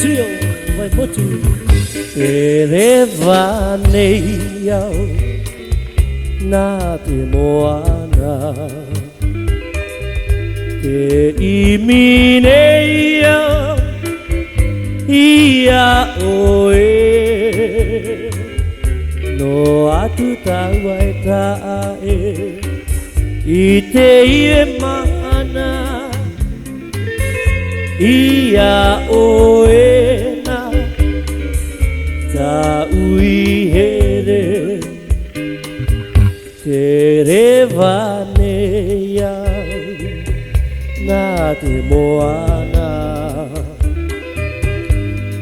Trio vai motu Tereva nei ao Na te moana Te imi nei au Ia oe No atu taua e tae I te ie mahana Ia oe na Ta ui here Te rewa nei au Na te moana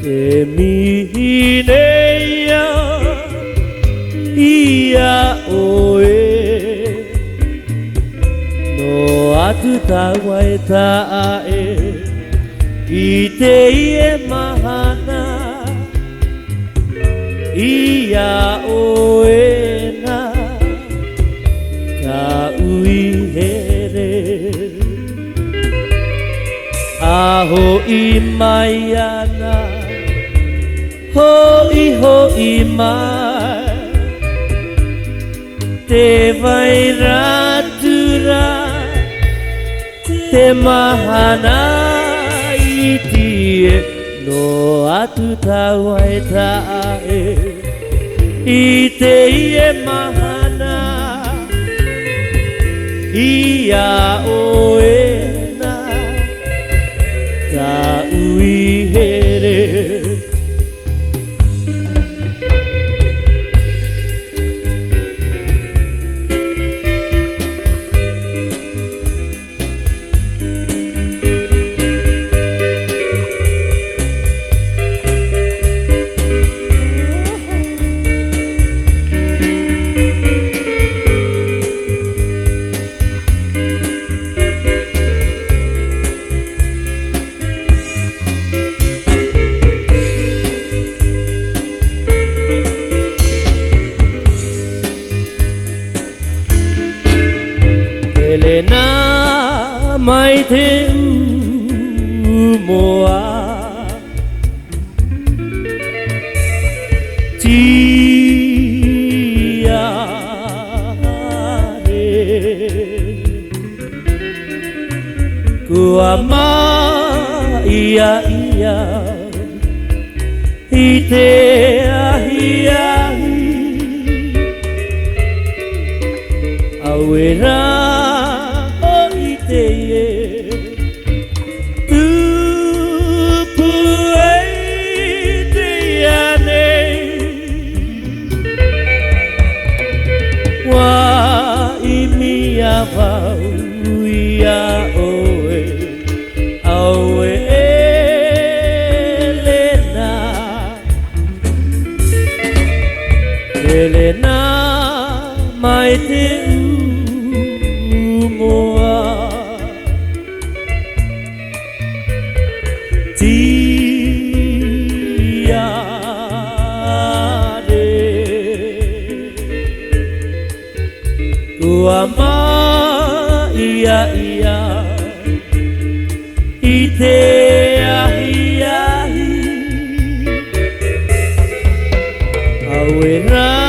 Te mihi nei au Ia oe No atu taua e tae I te ie mahana Ia oe na Ka ui here Aho I mai ana Ho I mai Te vai ratura Te mahana I tie No atu taua e tae I te ie mahana Ia oe na Ta ui here Elena mai te moa Tia re Kua ia I te ahi Auera Vau ia oe Aue Elena mai te moa Tia re Kua ia I te ahi Auera